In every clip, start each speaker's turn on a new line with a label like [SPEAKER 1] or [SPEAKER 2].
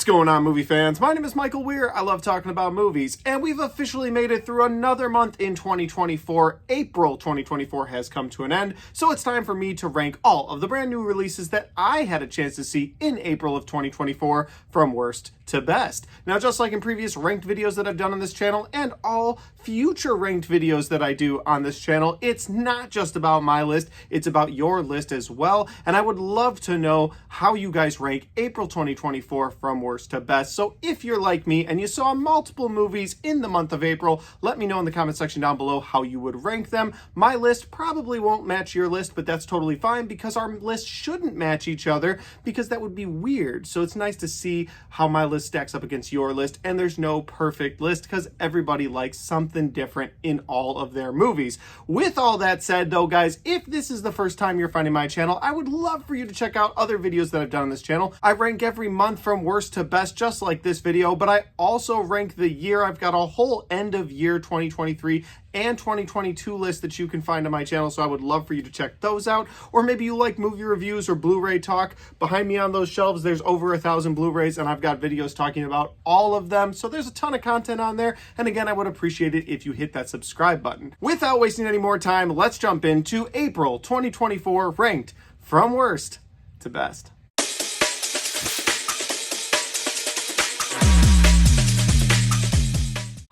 [SPEAKER 1] What's going on, movie fans? My name is Michael Weer. I love talking about movies, and we've officially made it through another month in 2024. April 2024 has come to an end, so it's time for me to rank all of the brand new releases that I had a chance to see in April of 2024 from worst to best. Now, just like in previous ranked videos that I've done on this channel and all future ranked videos that I do on this channel, it's not just about my list, it's about your list as well, and I would love to know how you guys rank April 2024 from worst to best. So if you're like me and you saw multiple movies in the month of April, let me know in the comment section down below how you would rank them. My list probably won't match your list, but that's totally fine because our lists shouldn't match each other because that would be weird. So it's nice to see how my list stacks up against your list, and there's no perfect list because everybody likes something different in all of their movies. With all that said though, guys, if this is the first time you're finding my channel, I would love for you to check out other videos that I've done on this channel. I rank every month from worst to best, just like this video, but I also rank the year. I've got a whole end of year 2023 and 2022 list that you can find on my channel, so I would love for you to check those out. Or maybe you like movie reviews or Blu-ray talk. Behind me on those shelves, there's over 1,000 Blu-rays, and I've got videos talking about all of them, so there's a ton of content on there, and again, I would appreciate it if you hit that subscribe button. Without wasting any more time, let's jump into April 2024 ranked from worst to best.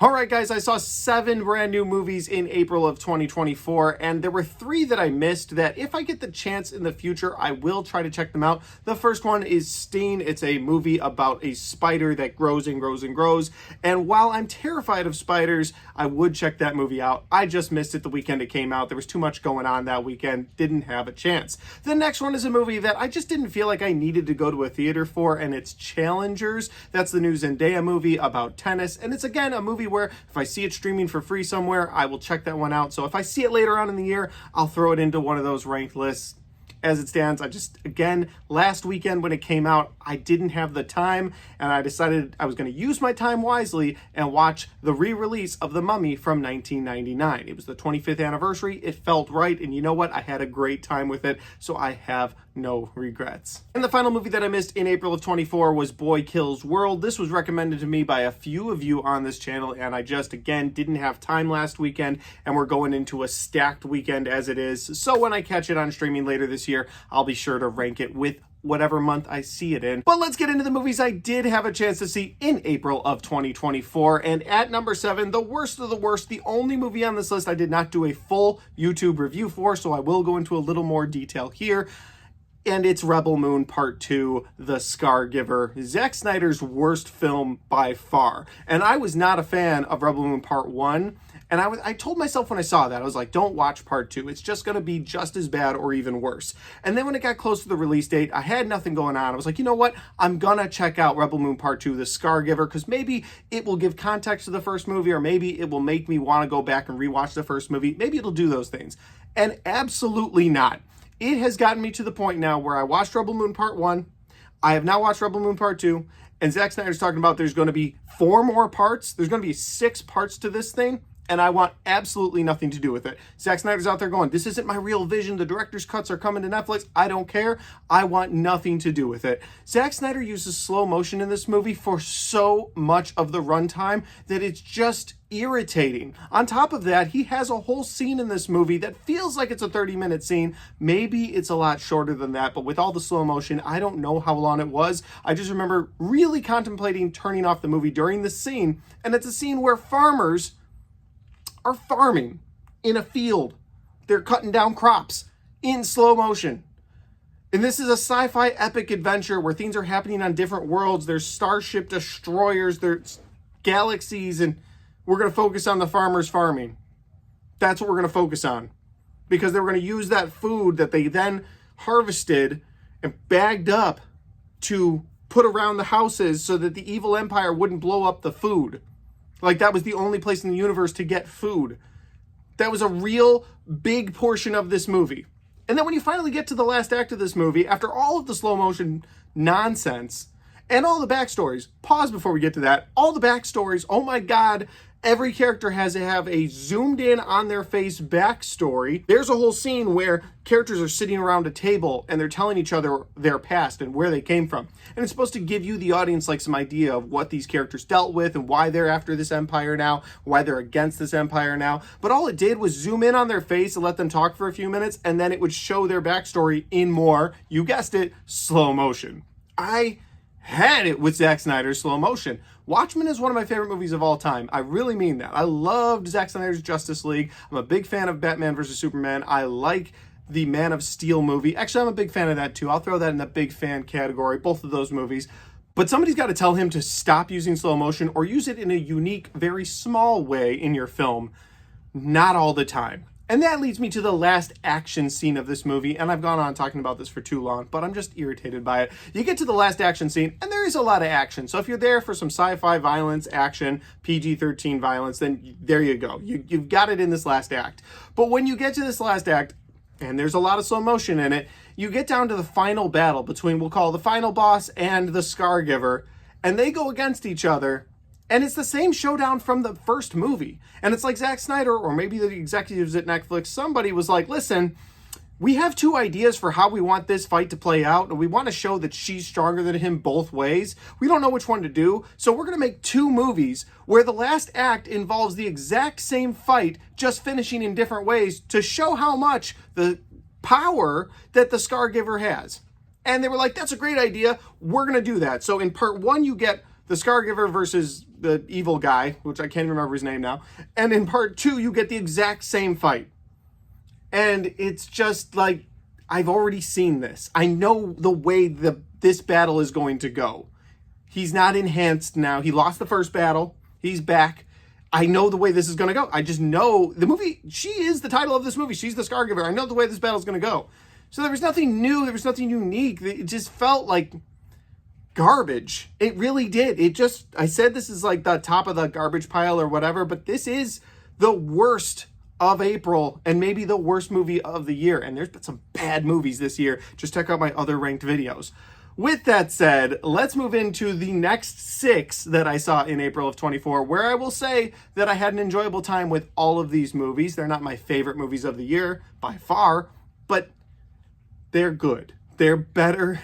[SPEAKER 1] Alright guys, I saw 7 brand new movies in April of 2024, and there were 3 that I missed that if I get the chance in the future, I will try to check them out. The first one is Sting. It's a movie about a spider that grows and grows and grows, and while I'm terrified of spiders, I would check that movie out. I just missed it the weekend it came out. There was too much going on that weekend. Didn't have a chance. The next one is a movie that I just didn't feel like I needed to go to a theater for, and it's Challengers. That's the new Zendaya movie about tennis, and it's again a movie where if I see it streaming for free somewhere, I will check that one out. So if I see it later on in the year, I'll throw it into one of those ranked lists. As it stands, again, last weekend when it came out, I didn't have the time, and I decided I was going to use my time wisely and watch the re-release of The Mummy from 1999. It was the 25th anniversary. It felt right, and you know what? I had a great time with it, so I have no regrets. And the final movie that I missed in April of 24 was Boy Kills World. This was recommended to me by a few of you on this channel, and I just, again, didn't have time last weekend, and we're going into a stacked weekend as it is. So when I catch it on streaming later this year, I'll be sure to rank it with whatever month I see it in. But let's get into the movies I did have a chance to see in April of 2024. And at number 7, the worst of the worst, the only movie on this list I did not do a full YouTube review for, so I will go into a little more detail here. And it's Rebel Moon Part 2, The Scargiver, Zack Snyder's worst film by far. And I was not a fan of Rebel Moon Part 1. And I told myself when I saw that, I was like, don't watch Part 2. It's just going to be just as bad or even worse. And then when it got close to the release date, I had nothing going on. I was like, you know what? I'm going to check out Rebel Moon Part 2, The Scargiver, because maybe it will give context to the first movie, or maybe it will make me want to go back and rewatch the first movie. Maybe it'll do those things. And absolutely not. It has gotten me to the point now where I watched Rebel Moon Part 1. I have now watched Rebel Moon Part 2. And Zack Snyder's talking about there's going to be 4 more parts. There's going to be 6 parts to this thing. And I want absolutely nothing to do with it. Zack Snyder's out there going, this isn't my real vision. The director's cuts are coming to Netflix. I don't care. I want nothing to do with it. Zack Snyder uses slow motion in this movie for so much of the runtime that it's just irritating. On top of that, he has a whole scene in this movie that feels like it's a 30-minute scene. Maybe it's a lot shorter than that, but with all the slow motion, I don't know how long it was. I just remember really contemplating turning off the movie during the scene, and it's a scene where farmers are farming in a field. They're cutting down crops in slow motion. And this is a sci-fi epic adventure where things are happening on different worlds. There's starship destroyers, there's galaxies, and we're going to focus on the farmers farming. That's what we're going to focus on. Because they were going to use that food that they then harvested and bagged up to put around the houses so that the evil empire wouldn't blow up the food. Like that was the only place in the universe to get food. That was a real big portion of this movie. And then when you finally get to the last act of this movie, after all of the slow motion nonsense, And all the backstories. Pause before we get to that. All the backstories, oh my god, every character has to have a zoomed in on their face backstory. There's a whole scene where characters are sitting around a table and they're telling each other their past and where they came from. And it's supposed to give you, the audience, like some idea of what these characters dealt with and why they're after this empire now, why they're against this empire now. But all it did was zoom in on their face and let them talk for a few minutes, and then it would show their backstory in more, you guessed it, slow motion. I had it with Zack Snyder's slow motion. Watchmen is one of my favorite movies of all time. I really mean that. I loved Zack Snyder's Justice League. I'm a big fan of Batman vs. Superman. I like the Man of Steel movie. Actually, I'm a big fan of that too. I'll throw that in the big fan category, both of those movies. But somebody's got to tell him to stop using slow motion or use it in a unique, very small way in your film. Not all the time. And that leads me to the last action scene of this movie, and I've gone on talking about this for too long, but I'm just irritated by it. You get to the last action scene, and there is a lot of action. So if you're there for some sci-fi violence, action, PG-13 violence, then there you go. You've got it in this last act. But when you get to this last act, and there's a lot of slow motion in it, you get down to the final battle between, we'll call the final boss and the Scargiver, and they go against each other. And it's the same showdown from the first movie. And it's like Zack Snyder, or maybe the executives at Netflix, somebody was like, listen, we have two ideas for how we want this fight to play out, and we want to show that she's stronger than him both ways. We don't know which one to do, so we're going to make two movies where the last act involves the exact same fight, just finishing in different ways to show how much the power that the Scargiver has. And they were like, that's a great idea. We're going to do that. So in part one, you get the Scargiver versus the evil guy, which I can't remember his name now. And in part two, you get the exact same fight. And it's just like, I've already seen this. I know the way this battle is going to go. He's not enhanced now. He lost the first battle. He's back. I know the way this is going to go. I just know the movie. She is the title of this movie. She's the Scargiver. I know the way this battle is going to go. So there was nothing new. There was nothing unique. It just felt like garbage. It really did. I said this is like the top of the garbage pile or whatever, but this is the worst of April and maybe the worst movie of the year. And there's been some bad movies this year. Just check out my other ranked videos. With that said, let's move into the next 6 that I saw in April of 24, where I will say that I had an enjoyable time with all of these movies. They're not my favorite movies of the year by far, but they're good. They're better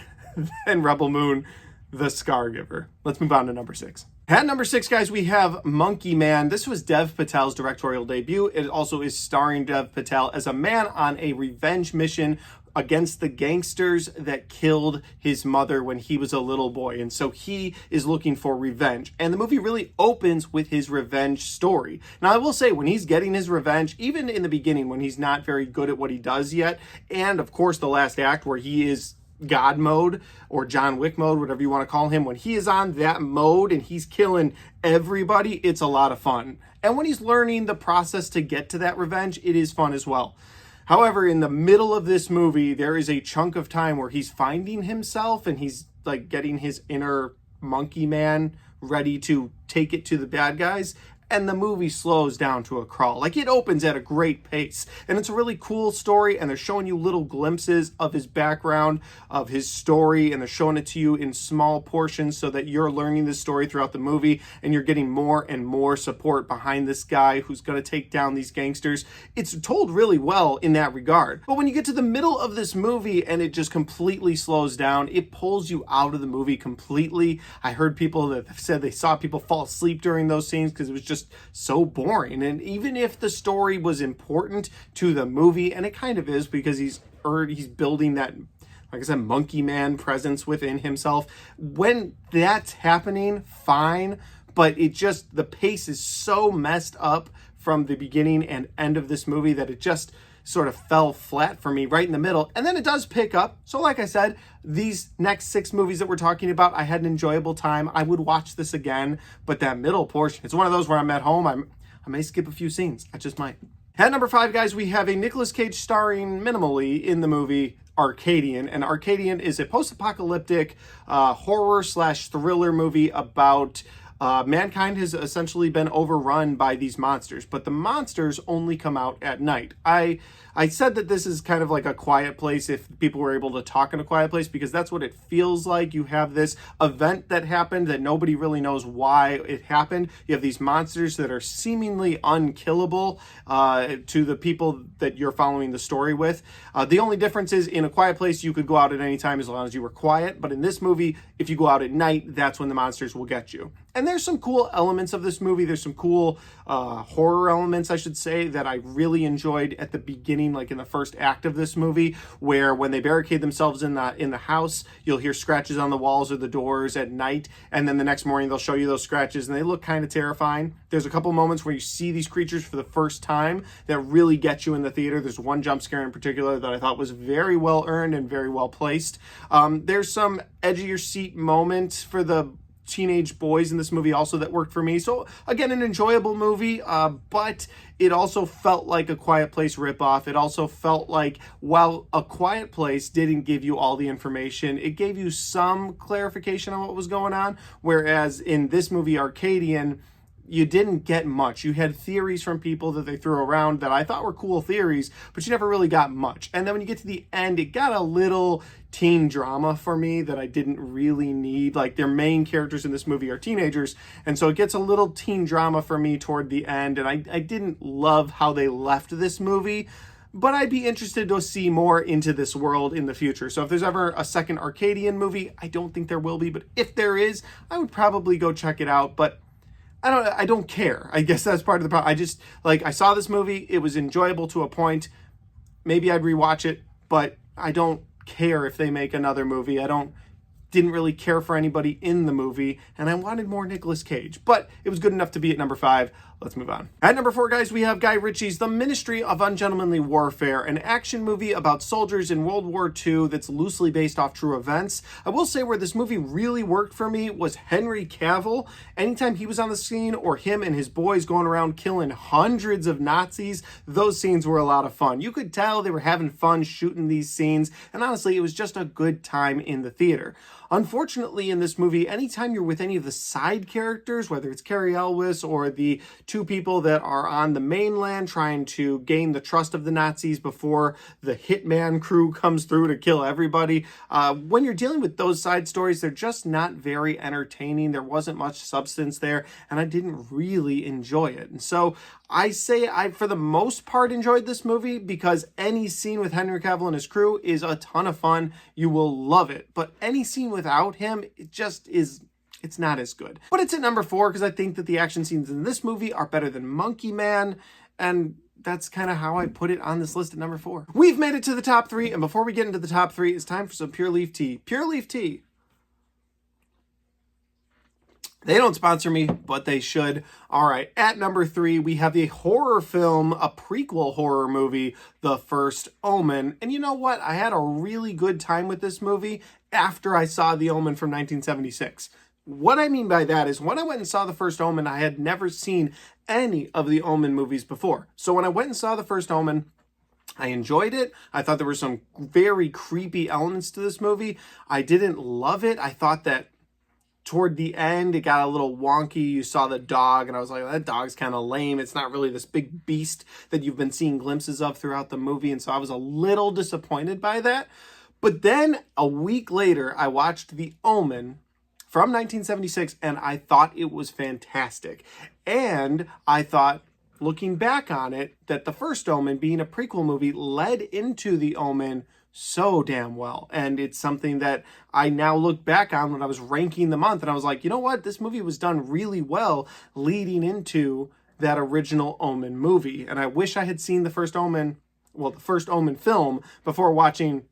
[SPEAKER 1] than Rebel Moon, the Scargiver. Let's move on to number 6. At number 6, guys, we have Monkey Man. This was Dev Patel's directorial debut. It also is starring Dev Patel as a man on a revenge mission against the gangsters that killed his mother when he was a little boy. And so he is looking for revenge. And the movie really opens with his revenge story. Now, I will say, when he's getting his revenge, even in the beginning when he's not very good at what he does yet, and of course the last act where he is God mode or John Wick mode, whatever you want to call him, when he is on that mode and he's killing everybody, it's a lot of fun. And when he's learning the process to get to that revenge, it is fun as well. However, in the middle of this movie, there is a chunk of time where he's finding himself and he's like getting his inner monkey man ready to take it to the bad guys. And the movie slows down to a crawl. Like, it opens at a great pace. And it's a really cool story, and they're showing you little glimpses of his background, of his story, and they're showing it to you in small portions so that you're learning this story throughout the movie, and you're getting more and more support behind this guy who's going to take down these gangsters. It's told really well in that regard. But when you get to the middle of this movie and it just completely slows down, it pulls you out of the movie completely. I heard people that said they saw people fall asleep during those scenes because it was just so boring. And even if the story was important to the movie, and it kind of is because he's building that, like I said, monkey man presence within himself, when that's happening, fine, but the pace is so messed up from the beginning and end of this movie that it just sort of fell flat for me right in the middle. And then it does pick up. So like I said, these next 6 movies that we're talking about, I had an enjoyable time. I would watch this again, but that middle portion, it's one of those where I'm at home, I may skip a few scenes. I just might. At number 5, guys, we have a Nicolas Cage starring minimally in the movie Arcadian. And Arcadian is a post-apocalyptic horror/thriller movie about mankind has essentially been overrun by these monsters, but the monsters only come out at night. I said that this is kind of like a quiet place if people were able to talk in a quiet place, because that's what it feels like. You have this event that happened that nobody really knows why it happened. You have these monsters that are seemingly unkillable to the people that you're following the story with. The only difference is in a quiet place, you could go out at any time as long as you were quiet. But in this movie, if you go out at night, that's when the monsters will get you. And there's some cool elements of this movie. There's some cool horror elements, I should say, that I really enjoyed at the beginning, like in the first act of this movie, where when they barricade themselves in the house, you'll hear scratches on the walls or the doors at night, and then the next morning they'll show you those scratches, and they look kind of terrifying. There's a couple moments where you see these creatures for the first time that really get you in the theater. There's one jump scare in particular that I thought was very well earned and very well placed. There's some edge of your seat moments for the teenage boys in this movie also that worked for me. So again, an enjoyable movie, but it also felt like a Quiet Place ripoff. It also felt like, while A Quiet Place didn't give you all the information, it gave you some clarification on what was going on, whereas in this movie, Arcadian, you didn't get much. You had theories from people that they threw around that I thought were cool theories, but you never really got much. And then when you get to the end, it got a little teen drama for me that I didn't really need. Like, their main characters in this movie are teenagers, and so it gets a little teen drama for me toward the end, and I didn't love how they left this movie. But I'd be interested to see more into this world in the future. So if there's ever a second Arcadian movie, I don't think there will be, but if there is, I would probably go check it out. But I don't care. I guess that's part of the problem. I saw this movie. It was enjoyable to a point. Maybe I'd rewatch it, but I don't care if they make another movie. Didn't really care for anybody in the movie, and I wanted more Nicolas Cage, but it was good enough to be at number 5. Let's move on. At number 4, guys, we have Guy Ritchie's The Ministry of Ungentlemanly Warfare, an action movie about soldiers in World War II that's loosely based off true events. I will say where this movie really worked for me was Henry Cavill. Anytime he was on the scene, or him and his boys going around killing hundreds of Nazis, those scenes were a lot of fun. You could tell they were having fun shooting these scenes, and honestly, it was just a good time in the theater. Unfortunately, in this movie, anytime you're with any of the side characters, whether it's Cary Elwes or the two people that are on the mainland trying to gain the trust of the Nazis before the hitman crew comes through to kill everybody, when you're dealing with those side stories, they're just not very entertaining. There wasn't much substance there, and I didn't really enjoy it. And so I say I, for the most part, enjoyed this movie because any scene with Henry Cavill and his crew is a ton of fun. You will love it. But any scene without him, it just is, it's not as good. But it's at number 4 because I think that the action scenes in this movie are better than Monkey Man, and that's kind of how I put it on this list at number 4. We've made it to the top 3, and before we get into the top 3, it's time for some Pure Leaf tea. Pure Leaf tea. They don't sponsor me, but they should. All right, at number 3, we have a horror film, a prequel horror movie, The First Omen. And you know what? I had a really good time with this movie after I saw The Omen from 1976. What I mean by that is when I went and saw The First Omen, I had never seen any of the Omen movies before. So when I went and saw The First Omen, I enjoyed it. I thought there were some very creepy elements to this movie. I didn't love it. I thought that toward the end, it got a little wonky. You saw the dog, and I was like, that dog's kind of lame. It's not really this big beast that you've been seeing glimpses of throughout the movie, and so I was a little disappointed by that. But then, a week later, I watched The Omen from 1976, and I thought it was fantastic. And I thought, looking back on it, that The First Omen, being a prequel movie, led into The Omen so damn well. And it's something that I now look back on when I was ranking the month, and I was like, you know what? This movie was done really well leading into that original Omen movie. And I wish I had seen the first Omen film before watching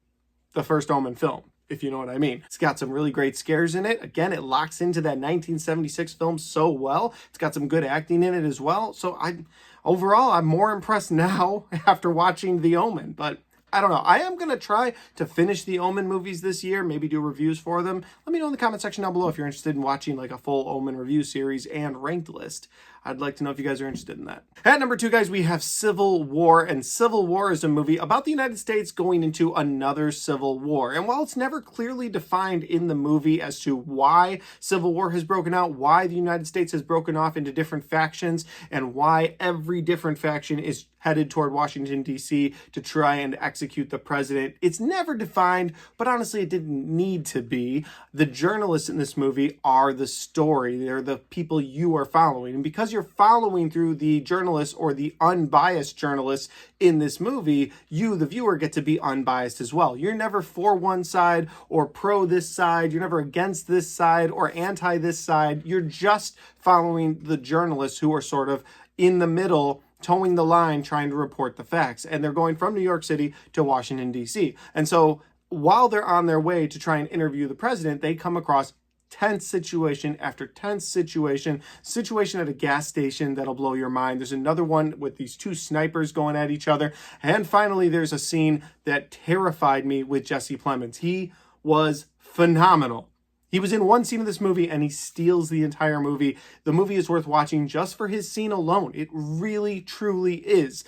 [SPEAKER 1] the first Omen film, if you know what I mean. It's got some really great scares in it. Again, it locks into that 1976 film so well. It's got some good acting in it as well. So overall, I'm more impressed now after watching The Omen. But I don't know. I am going to try to finish the Omen movies this year, maybe do reviews for them. Let me know in the comment section down below if you're interested in watching like a full Omen review series and ranked list. I'd like to know if you guys are interested in that. At number 2, guys, we have Civil War, and Civil War is a movie about the United States going into another civil war. And while it's never clearly defined in the movie as to why Civil War has broken out, why the United States has broken off into different factions, and why every different faction is headed toward Washington, D.C. to try and execute the president, it's never defined, but honestly, it didn't need to be. The journalists in this movie are the story. They're the people you are following. And because you're following through the journalists or the unbiased journalists in this movie, you, the viewer, get to be unbiased as well. You're never for one side or pro this side. You're never against this side or anti this side. You're just following the journalists who are sort of in the middle, towing the line, trying to report the facts. And they're going from New York City to Washington, D.C. And so while they're on their way to try and interview the president, they come across tense situation after tense situation at a gas station that'll blow your mind. There's another one with these 2 snipers going at each other. And finally, there's a scene that terrified me with Jesse Plemons. He was phenomenal. He was in one scene of this movie and he steals the entire movie. The movie is worth watching just for his scene alone. It really, truly is.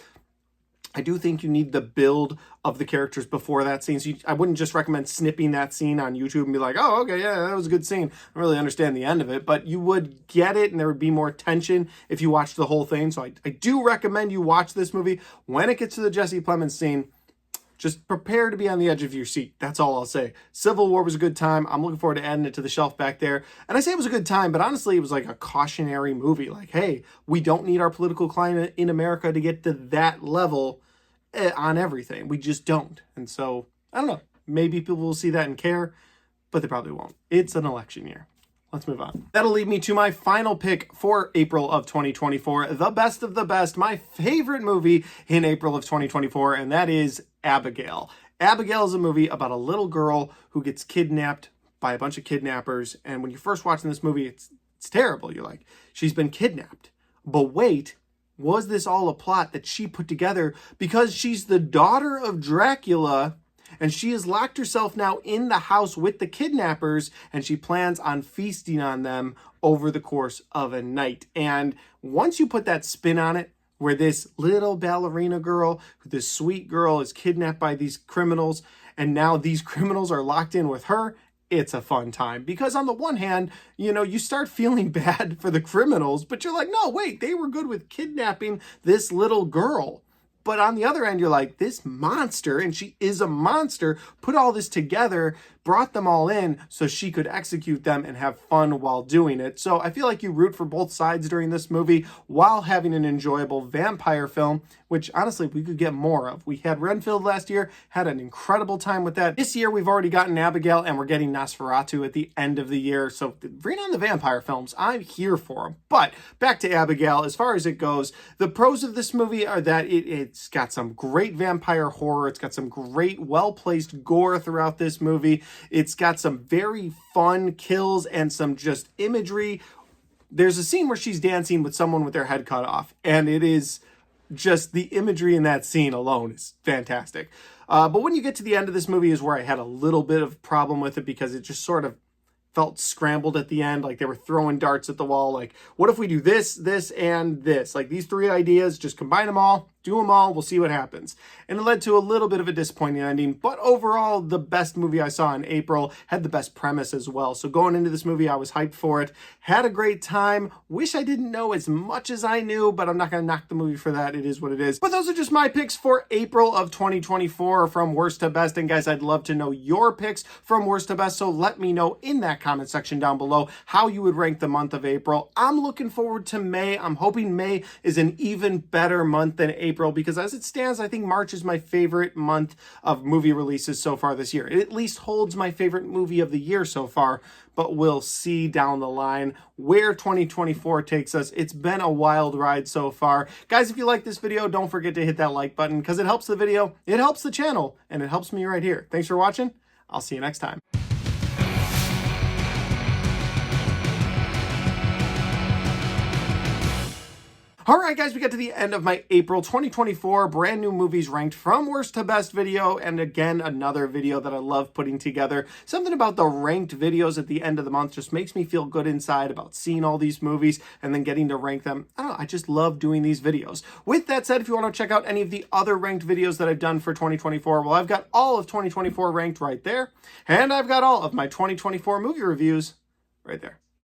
[SPEAKER 1] I do think you need the build of the characters before that scene. So I wouldn't just recommend snipping that scene on YouTube and be like, oh, okay, yeah, that was a good scene. I don't really understand the end of it, but you would get it and there would be more tension if you watched the whole thing. So I do recommend you watch this movie. When it gets to the Jesse Plemons scene, just prepare to be on the edge of your seat. That's all I'll say. Civil War was a good time. I'm looking forward to adding it to the shelf back there. And I say it was a good time, but honestly, it was like a cautionary movie. Like, hey, we don't need our political climate in America to get to that level on everything. We just don't. And so, I don't know. Maybe people will see that and care, but they probably won't. It's an election year. Let's move on. That'll lead me to my final pick for April of 2024. The best of the best, my favorite movie in April of 2024, and that is Abigail. Abigail is a movie about a little girl who gets kidnapped by a bunch of kidnappers. And when you're first watching this movie, it's terrible. You're like, she's been kidnapped. But wait, was this all a plot that she put together because she's the daughter of Dracula? And she has locked herself now in the house with the kidnappers, and she plans on feasting on them over the course of a night. And once you put that spin on it, where this little ballerina girl, this sweet girl, is kidnapped by these criminals, and now these criminals are locked in with her, it's a fun time. Because on the one hand, you know, you start feeling bad for the criminals, but you're like, no, wait, they were good with kidnapping this little girl. But on the other end, you're like, this monster, and she is a monster, put all this together, brought them all in so she could execute them and have fun while doing it. So I feel like you root for both sides during this movie while having an enjoyable vampire film, which honestly we could get more of. We had Renfield last year, had an incredible time with that. This year we've already gotten Abigail and we're getting Nosferatu at the end of the year. So bring on the vampire films. I'm here for them. But back to Abigail, as far as it goes, the pros of this movie are that it's got some great vampire horror. It's got some great well-placed gore throughout this movie. It's got some very fun kills and some just imagery. There's a scene where she's dancing with someone with their head cut off, and it is just the imagery in that scene alone is fantastic. But when you get to the end of this movie is where I had a little bit of problem with it because it just sort of felt scrambled at the end, like they were throwing darts at the wall. Like, what if we do this, this, and this? Like, these 3 ideas, just combine them all, do them all, we'll see what happens. And it led to a little bit of a disappointing ending, but overall, the best movie I saw in April, had the best premise as well. So going into this movie, I was hyped for it, had a great time, wish I didn't know as much as I knew, but I'm not going to knock the movie for that. It is what it is. But those are just my picks for April of 2024 from worst to best. And guys, I'd love to know your picks from worst to best, so let me know in that comment section down below how you would rank the month of April. I'm looking forward to May. I'm hoping May is an even better month than April, because as it stands, I think March is my favorite month of movie releases so far this year. It at least holds my favorite movie of the year so far, but we'll see down the line where 2024 takes us. It's been a wild ride so far. Guys, if you like this video, don't forget to hit that like button because it helps the video, it helps the channel, and it helps me right here. Thanks for watching. I'll see you next time. All right, guys, we got to the end of my April 2024 brand new movies ranked from worst to best video. And again, another video that I love putting together. Something about the ranked videos at the end of the month just makes me feel good inside about seeing all these movies and then getting to rank them. I don't know, I just love doing these videos. With that said, if you want to check out any of the other ranked videos that I've done for 2024, well, I've got all of 2024 ranked right there. And I've got all of my 2024 movie reviews right there.